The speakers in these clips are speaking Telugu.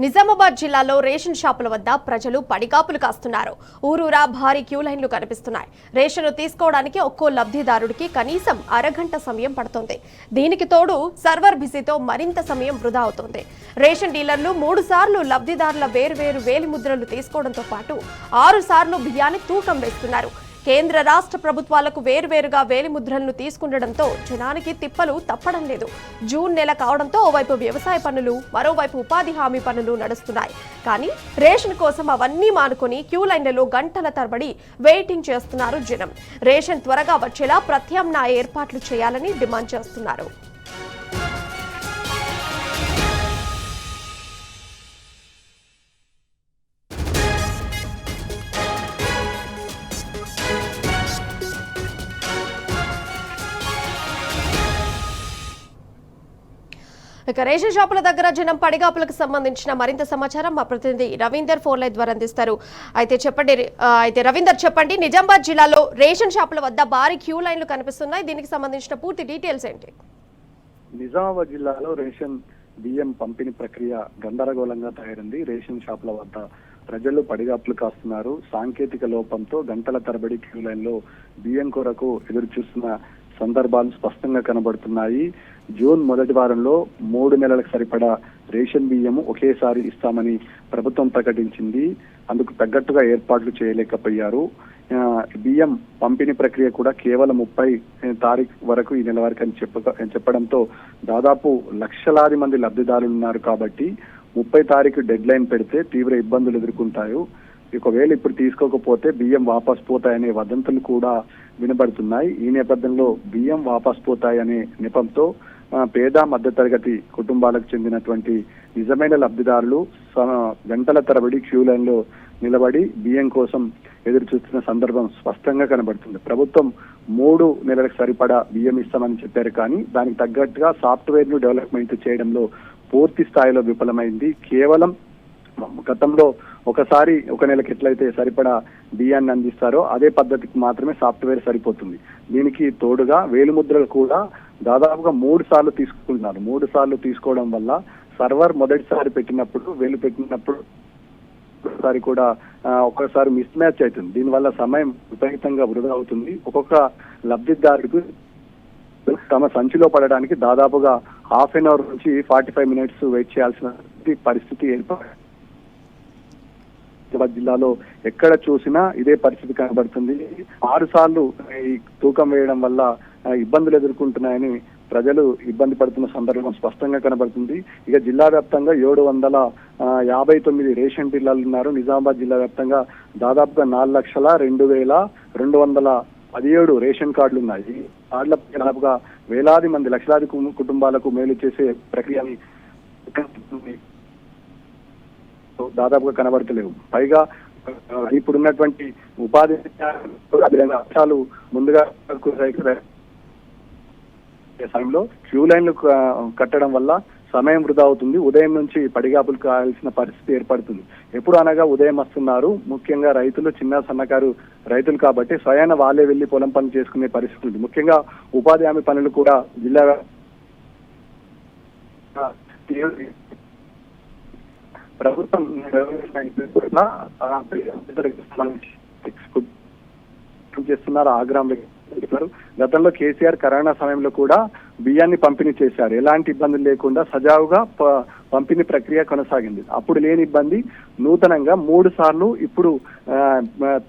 నిజామాబాద్ జిల్లాలో రేషన్ షాపుల వద్ద ప్రజలు పడిగాపులు కాస్తున్నారు. ఊరూరా భారీ క్యూ లైన్లు కనిపిస్తున్నాయి. రేషన్ తీసుకోవడానికి ఒక్కో లబ్ధిదారుడికి కనీసం అరగంట సమయం పడుతోంది. దీనికి తోడు సర్వర్ బిజీతో మరింత సమయం వృధా అవుతోంది. రేషన్ డీలర్లు 3 సార్లు లబ్ధిదారుల వేర్వేరు వేలిముద్రలు తీసుకోవడంతో పాటు 6 సార్లు బియ్యాన్ని తూకం వేస్తున్నారు. కేంద్ర రాష్ట్ర ప్రభుత్వాలకు వేర్వేరుగా వేలిముద్రలను తీసుకుండడంతో జనానికి తిప్పలు తప్పడం లేదు. జూన్ నెల కావడంతో ఓవైపు వ్యవసాయ పనులు, మరోవైపు ఉపాధి హామీ పనులు నడుస్తున్నాయి. కానీ రేషన్ కోసం అవన్నీ మానుకొని క్యూ లైన్లలో గంటల తరబడి వెయిటింగ్ చేస్తున్నారు జనం. రేషన్ త్వరగా వచ్చేలా ప్రత్యామ్నాయ ఏర్పాట్లు చేయాలని డిమాండ్ చేస్తున్నారు. ఇక రేషన్ షాపుల దగ్గర జనం పడిగాపులకు సంబంధించిన మరింత సమాచారం మా ప్రతినిధి రవీందర్ ఫోన్ లైన్ ద్వారా అందిస్తారు. అయితే రవీందర్ చెప్పండి, నిజామాబాద్ జిల్లాలో రేషన్ షాపుల వద్ద భారీ క్యూ లైన్లు కనిపిస్తున్నాయి. దీనికి సంబంధించిన పూర్తి డీటెయిల్స్ ఏంటి? నిజామాబాద్ జిల్లాలో రేషన్ బియ్యం పంపిణీ ప్రక్రియ గందరగోళంగా తయారైంది. రేషన్ షాపుల వద్ద ప్రజలు పడిగాపులు కాస్తున్నారు. సాంకేతిక లోపంతో గంటల తరబడి క్యూ లైన్ లో బియ్యం కొరకు ఎదురు చూస్తున్న సందర్భాలు స్పష్టంగా కనబడుతున్నాయి. జూన్ మొదటి వారంలో 3 నెలలకు సరిపడా రేషన్ బియ్యము ఒకేసారి ఇస్తామని ప్రభుత్వం ప్రకటించింది. అందుకు తగ్గట్టుగా ఏర్పాట్లు చేయలేకపోయారు. బియ్యం పంపిణీ ప్రక్రియ కూడా కేవలం 30 తారీఖు వరకు ఈ నెల వరకు అని చెప్పడంతో దాదాపు లక్షలాది మంది లబ్ధిదారులు ఉన్నారు. కాబట్టి 30 తారీఖు డెడ్ లైన్ పెడితే తీవ్ర ఇబ్బందులు ఎదుర్కొంటారు. ఒకవేళ ఇప్పుడు తీసుకోకపోతే బియ్యం వాపస్ పోతాయనే వదంతులు కూడా వినబడుతున్నాయి. ఈ నేపథ్యంలో బియ్యం వాపస్ పోతాయనే నెపంతో పేద మధ్యతరగతి కుటుంబాలకు చెందినటువంటి నిజమైన లబ్ధిదారులు గంటల తరబడి క్యూ లైన్ లో నిలబడి బియ్యం కోసం ఎదురు చూస్తున్న సందర్భం స్పష్టంగా కనబడుతుంది. ప్రభుత్వం 3 నెలలకు సరిపడా బియ్యం ఇస్తామని చెప్పారు. కానీ దానికి తగ్గట్టుగా సాఫ్ట్వేర్ ను డెవలప్మెంట్ చేయడంలో పూర్తి స్థాయిలో విఫలమైంది. కేవలం గతంలో ఒకసారి 1 నెలకి ఎట్లయితే సరిపడా బియ్యాన్ని అందిస్తారో అదే పద్ధతికి మాత్రమే సాఫ్ట్వేర్ సరిపోతుంది. దీనికి తోడుగా వేలిముద్రలు కూడా దాదాపుగా 3 సార్లు తీసుకుంటున్నారు. 3 సార్లు తీసుకోవడం వల్ల సర్వర్ మొదటిసారి పెట్టినప్పుడు వేలు పెట్టినప్పుడు ఒకసారి కూడా ఒక్కసారి మిస్ మ్యాచ్ అవుతుంది. దీనివల్ల సమయం విపరీతంగా వృధా అవుతుంది. ఒక్కొక్క లబ్ధిదారుడికి తమ సంచిలో పడడానికి దాదాపుగా హాఫ్ అన్ అవర్ నుంచి 45 మినిట్స్ వెయిట్ చేయాల్సిన పరిస్థితి ఏర్పడింది. జిల్లాలో ఎక్కడ చూసినా ఇదే పరిస్థితి కనబడుతుంది. 6 సార్లు ఈ తూకం వేయడం వల్ల ఇబ్బందులు ఎదుర్కొంటున్నాయని ప్రజలు ఇబ్బంది పడుతున్న సందర్భం స్పష్టంగా కనబడుతుంది. ఇక జిల్లా వ్యాప్తంగా 759 రేషన్ డీలర్లు ఉన్నారు. నిజామాబాద్ జిల్లా వ్యాప్తంగా దాదాపుగా 4,02,217 రేషన్ కార్డులు ఉన్నాయి. కార్డుల దాదాపుగా వేలాది మంది లక్షలాది కుటుంబాలకు మేలు చేసే ప్రక్రియని దాదాపుగా కనబడతలేవు. పైగా ఇప్పుడున్నటువంటి ఉపాధి అంశాలు ముందుగా సమయంలో క్యూ లైన్లు కట్టడం వల్ల సమయం వృధా అవుతుంది. ఉదయం నుంచి పడిగాపులు కావాల్సిన పరిస్థితి ఏర్పడుతుంది. ఎప్పుడు అనగా ఉదయం వస్తున్నారు. ముఖ్యంగా రైతులు, చిన్న సన్నకారు రైతులు కాబట్టి స్వయాన వాళ్ళే వెళ్లి పొలం పని చేసుకునే పరిస్థితి ఉంది. ముఖ్యంగా ఉపాధి హామీ పనులు కూడా జిల్లా ప్రభుత్వం చేస్తున్నారు. ఆగ్రహం గతంలో కేసీఆర్ కరోనా సమయంలో కూడా బియ్యాన్ని పంపిణీ చేశారు. ఎలాంటి ఇబ్బందులు లేకుండా సజావుగా పంపిణీ ప్రక్రియ కొనసాగింది. అప్పుడు లేని ఇబ్బంది నూతనంగా 3 సార్లు ఇప్పుడు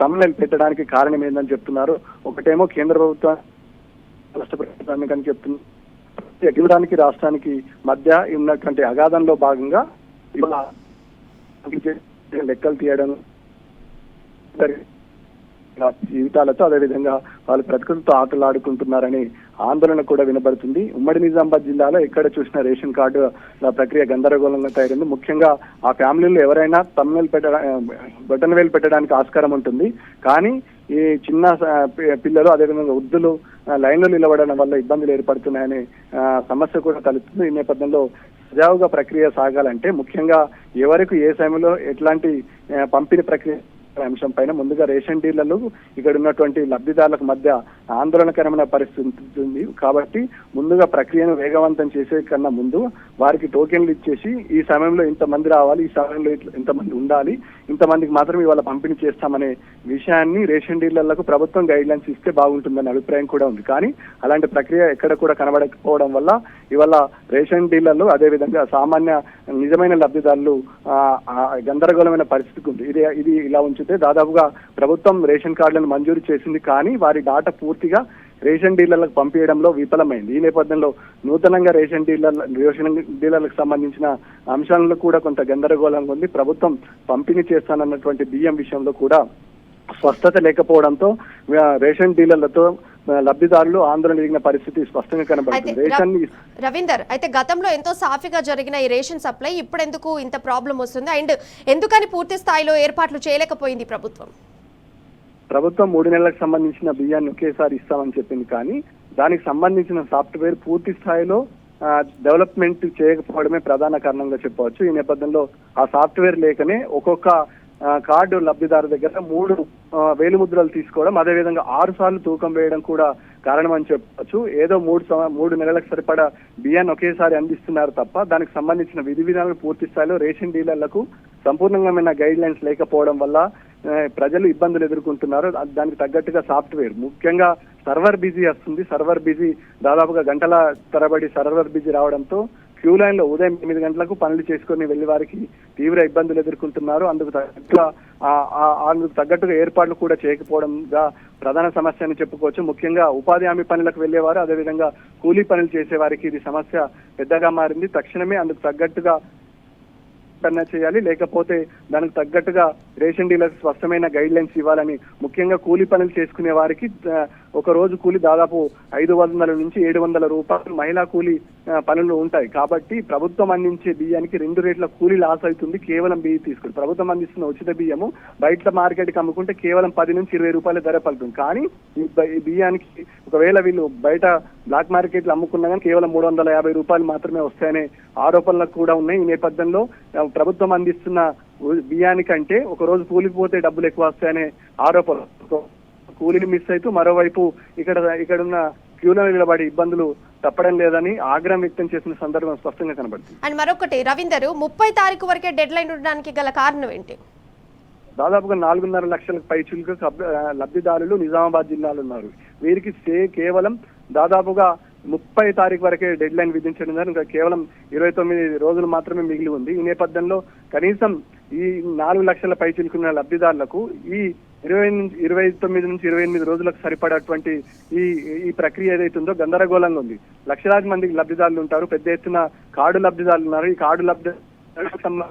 తమిళ పెట్టడానికి కారణం ఏందని చెప్తున్నారు. ఒకటేమో కేంద్ర ప్రభుత్వం రాష్ట్ర ప్రభుత్వానికి అని చెప్తున్నారు. రాష్ట్రానికి మధ్య ఉన్నటువంటి అగాధంలో భాగంగా ఇలా లెక్కలు తీయడం జీవితాలతో అదేవిధంగా వాళ్ళు ప్రకృతితో ఆటలాడుకుంటున్నారని ఆందోళన కూడా వినబడుతుంది. ఉమ్మడి నిజామాబాద్ జిల్లాలో ఎక్కడ చూసిన రేషన్ కార్డు ప్రక్రియ గందరగోళంగా తయారైంది. ముఖ్యంగా ఆ ఫ్యామిలీలో ఎవరైనా బటన్ వేలు పెట్టడానికి ఆస్కారం ఉంటుంది. కానీ ఈ చిన్న పిల్లలు అదేవిధంగా వృద్ధులు లైన్లో నిలబడడం వల్ల ఇబ్బందులు ఏర్పడుతున్నాయనే సమస్య కూడా తలెత్తుంది. ఈ నేపథ్యంలో సజావుగా ప్రక్రియ సాగాలంటే ముఖ్యంగా ఎవరికి ఏ సమయంలో ఎట్లాంటి పంపిణీ ప్రక్రియ అంశం పైన ముందుగా రేషన్ డీలర్లు ఇక్కడ ఉన్నటువంటి లబ్ధిదారులకు మధ్య ఆందోళనకరమైన పరిస్థితి ఉంది. కాబట్టి ముందుగా ప్రక్రియను వేగవంతం చేసే కన్నా ముందు వారికి టోకెన్లు ఇచ్చేసి ఈ సమయంలో ఇంతమంది రావాలి, ఈ సమయంలో ఇంతమంది ఉండాలి, ఇంతమందికి మాత్రం ఇవాళ పంపిణీ చేస్తామనే విషయాన్ని రేషన్ డీలర్లకు ప్రభుత్వం గైడ్ లైన్స్ ఇస్తే బాగుంటుందనే అభిప్రాయం కూడా ఉంది. కానీ అలాంటి ప్రక్రియ ఎక్కడ కూడా కనబడకపోవడం వల్ల ఇవాళ రేషన్ డీలర్లు అదేవిధంగా సామాన్య నిజమైన లబ్ధిదారులు గందరగోళమైన పరిస్థితికి ఉంది. ఇది ఇలా ఉంచితే దాదాపుగా ప్రభుత్వం రేషన్ కార్డులను మంజూరు చేసింది, కానీ వారి డాటా పూర్తిగా రేషన్ డీలర్లకు పంపించడంలో విఫలమైంది. ఈ నేపథ్యంలో నూతనంగా రేషన్ డీలర్లకు సంబంధించిన అంశాలలో కూడా కొంత గందరగోళంగా ఉంది. ప్రభుత్వం పంపిణీ చేస్తానన్నటువంటి బియ్యం విషయంలో కూడా స్పష్టత లేకపోవడంతో రేషన్ డీలర్లతో లబ్ధిదారులు ఆందోళన దిగిన పరిస్థితి స్పష్టంగా కనబడుతుంది. రవీందర్, అయితే గతంలో ఎంతో సాఫీగా జరిగిన ఈ రేషన్ సప్లై ఇప్పుడు ఎందుకు ఇంత ప్రాబ్లం వస్తుంది అండ్ ఎందుకని పూర్తి స్థాయిలో ఏర్పాట్లు చేయలేకపోయింది ప్రభుత్వం? ప్రభుత్వం 3 నెలలకు సంబంధించిన బియ్యాన్ని ఒకేసారి ఇస్తామని చెప్పింది, కానీ దానికి సంబంధించిన సాఫ్ట్వేర్ పూర్తి స్థాయిలో డెవలప్మెంట్ చేయకపోవడమే ప్రధాన కారణంగా చెప్పవచ్చు. ఈ నేపథ్యంలో ఆ సాఫ్ట్వేర్ లేకనే ఒక్కొక్క కార్డు లబ్ధిదారు దగ్గర 3 వేలిముద్రలు తీసుకోవడం, అదేవిధంగా 6 సార్లు తూకం వేయడం కూడా కారణం అని చెప్పవచ్చు. ఏదో 3 నెలలకు సరిపడా బియ్యాన్ని ఒకేసారి అందిస్తున్నారు తప్ప దానికి సంబంధించిన విధి విధానాలు పూర్తి స్థాయిలో రేషన్ డీలర్లకు సంపూర్ణమైన గైడ్ లైన్స్ లేకపోవడం వల్ల ప్రజలు ఇబ్బందులు ఎదుర్కొంటున్నారు. దానికి తగ్గట్టుగా సాఫ్ట్వేర్, ముఖ్యంగా సర్వర్ బిజీ వస్తుంది. సర్వర్ బిజీ దాదాపుగా గంటల తరబడి సర్వర్ బిజీ రావడంతో క్యూ లైన్ లో ఉదయం 8 గంటలకు పనులు చేసుకుని వెళ్లి వారికి తీవ్ర ఇబ్బందులు ఎదుర్కొంటున్నారు. అందుకు తగ్గట్టుగా ఏర్పాట్లు కూడా చేయకపోవడంగా ప్రధాన సమస్య అని చెప్పుకోవచ్చు. ముఖ్యంగా ఉపాధి హామీ పనులకు వెళ్లేవారు, అదేవిధంగా కూలీ పనులు చేసే వారికి ఇది సమస్య పెద్దగా మారింది. తక్షణమే అందుకు తగ్గట్టుగా చేయాలి, లేకపోతే దానికి తగ్గట్టుగా రేషన్ డీలర్స్ స్పష్టమైన గైడ్ లైన్స్ ఇవ్వాలని, ముఖ్యంగా కూలీ పనులు చేసుకునే వారికి ఒక రోజు కూలీ దాదాపు 500 నుంచి 700 రూపాయలు మహిళా కూలీ పనులు ఉంటాయి. కాబట్టి ప్రభుత్వం అందించే బియ్యానికి 2 రేట్ల కూలీ లాస్ అవుతుంది కేవలం బియ్యం తీసుకుని. ప్రభుత్వం అందిస్తున్న ఉచిత బియ్యము బయట మార్కెట్కి అమ్ముకుంటే కేవలం 10 నుంచి 20 రూపాయల ధర పలుతుంది. కానీ ఈ బియ్యానికి ఒకవేళ వీళ్ళు బయట బ్లాక్ మార్కెట్లు అమ్ముకున్నా కానీ కేవలం 350 రూపాయలు మాత్రమే వస్తాయనే ఆరోపణలు కూడా ఉన్నాయి. ఈ నేపథ్యంలో ప్రభుత్వం అందిస్తున్న బియ్యానికంటే ఒక రోజు కూలిపోతే డబ్బులు ఎక్కువ వస్తాయనే ఆరోపణలు, కూలీని మిస్ అవుతూ మరోవైపు ఇక్కడున్న క్యూలో నిలబడి ఇబ్బందులు తప్పడం లేదని ఆగ్రహం వ్యక్తం చేసిన సందర్భం స్పష్టంగా కనబడుతుంది. అండ్ మరొకటి రవీందర్, 30 తారీఖు వరకే డెడ్ లైన్ ఉండడానికి గల కారణం ఏంటి? దాదాపుగా 4.5 లక్షలకు పైచులకు లబ్ధిదారులు నిజామాబాద్ జిల్లాలో ఉన్నారు. వీరికి కేవలం దాదాపుగా 30 తారీఖు వరకే డెడ్ లైన్ విధించడం ద్వారా ఇంకా కేవలం 29 రోజులు మాత్రమే మిగిలి ఉంది. ఈ నేపథ్యంలో కనీసం ఈ 4 లక్షల పైచిలుకున్న లబ్ధిదారులకు ఈ 29 నుంచి 28 రోజులకు సరిపడేటువంటి ఈ ప్రక్రియ ఏదైతే ఉందో గందరగోళంగా ఉంది. లక్షలాది మందికి లబ్ధిదారులు ఉంటారు, పెద్ద ఎత్తున కార్డు లబ్ధిదారులు ఉన్నారు. ఈ కార్డు లబ్ధిదారుల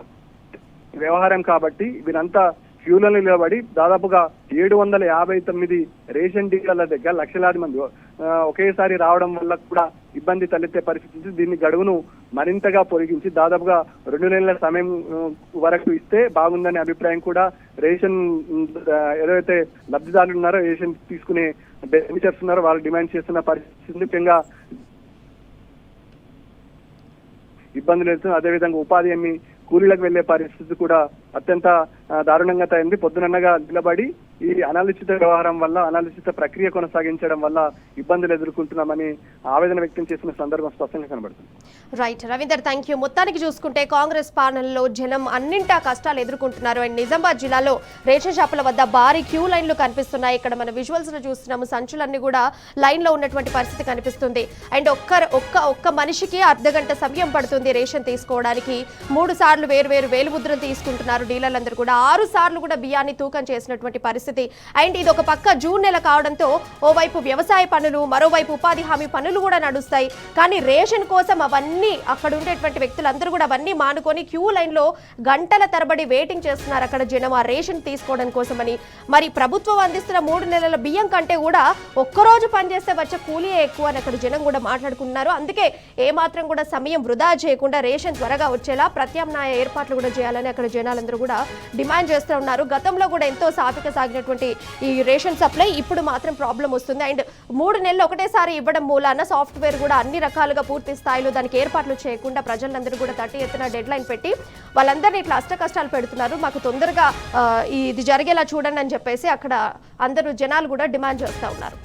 వ్యవహారం కాబట్టి వీరంతా క్యూలో నిలబడి దాదాపుగా 759 రేషన్ డీలర్ల దగ్గర లక్షలాది మంది ఒకేసారి రావడం వల్ల కూడా ఇబ్బంది తలెత్తే పరిస్థితి. దీన్ని గడువును మరింతగా పొడిగించి దాదాపుగా 2 నెలల సమయం వరకు ఇస్తే బాగుందనే అభిప్రాయం కూడా రేషన్ ఏదైతే లబ్ధిదారులు ఉన్నారో, రేషన్ తీసుకునే బెనిఫిషియర్స్ ఉన్నారో వాళ్ళు డిమాండ్ చేస్తున్న పరిస్థితి. ముఖ్యంగా ఇబ్బందులు ఎదుర్కొంది. అదేవిధంగా ఉపాధి హామీ కూలీలకు వెళ్లే పరిస్థితి కూడా అత్యంత దారుణంగా తయారైంది. పొద్దునన్నగా నిలబడి ఈ అనాలోచిత వ్యవహారం వల్ల, అనాలోచిత ప్రక్రియ కొనసాగించడం వల్ల ఇబ్బందులు ఎదుర్కొంటున్నామని ఆవేదన వ్యక్తం చేసిన సందర్భం స్పష్టంగా కనబడుతుంది. Right Ravinder, thank you. మొత్తానికి చూసుకుంటే కాంగ్రెస్ పాలనలో జనం అన్నింటా కష్టాలు ఎదుర్కొంటున్నారు. అండ్ నిజామాబాద్ జిల్లాలో రేషన్ షాపుల వద్ద భారీ క్యూ లైన్లు కనిపిస్తున్నాయి. ఇక్కడ మన విజువల్స్ లో చూస్తున్నాము, సంచులన్నీ కూడా లైన్ లో ఉన్నటువంటి పరిస్థితి కనిపిస్తుంది. అండ్ ఒక్క మనిషికి అర్ధగంట సమయం పడుతుంది రేషన్ తీసుకోవడానికి. 3 సార్లు వేరు వేలుముద్రలు తీసుకుంటున్నారు డీలర్లందరూ కూడా. 6 సార్లు కూడా బియ్యాన్ని తూకం చేసినటువంటి పరిస్థితి. అండ్ ఇది ఒక పక్క జూన్ నెల కావడంతో ఓవైపు వ్యవసాయ పనులు, మరోవైపు ఉపాధి హామీ పనులు కూడా నడుస్తాయి. కానీ రేషన్ కోసం అవన్నీ అక్కడ ఉండేటువంటి వ్యక్తులందరూ కూడా అవన్నీ మానుకొని క్యూ లైన్ లో గంటల తరబడి వెయిటింగ్ చేస్తున్నారు అక్కడ జనం ఆ రేషన్ తీసుకోవడం కోసమని. మరి ప్రభుత్వం అందిస్తున్న 3 నెలల బియ్యం కంటే కూడా ఒక్కరోజు పనిచేస్తే వచ్చే కూలీయే ఎక్కువ అని అక్కడ జనం కూడా మాట్లాడుకుంటున్నారు. అందుకే ఏమాత్రం కూడా సమయం వృధా చేయకుండా రేషన్ త్వరగా వచ్చేలా ప్రత్యామ్నాయ ఏర్పాట్లు కూడా చేయాలని అక్కడ జనాలందరూ కూడా డిమాండ్ చేస్తూ ఉన్నారు. గతంలో కూడా ఎంతో సాఫీగా సాగిన సంబంధించినటువంటి ఈ రేషన్ సప్లై ఇప్పుడు మాత్రం ప్రాబ్లం వస్తుంది. అండ్ 3 నెలలు ఒకటేసారి ఇవ్వడం మూలాన సాఫ్ట్వేర్ కూడా అన్ని రకాలుగా పూర్తి స్థాయిలో దానికి ఏర్పాట్లు చేయకుండా ప్రజలందరూ కూడా తట్టి ఎత్తున డెడ్ లైన్ పెట్టి వాళ్ళందరినీ ఇట్లా అష్ట కష్టాలు పెడుతున్నారు. మాకు తొందరగా ఇది జరిగేలా చూడండి అని చెప్పేసి అక్కడ అందరూ జనాలు కూడా డిమాండ్ చేస్తూ ఉన్నారు.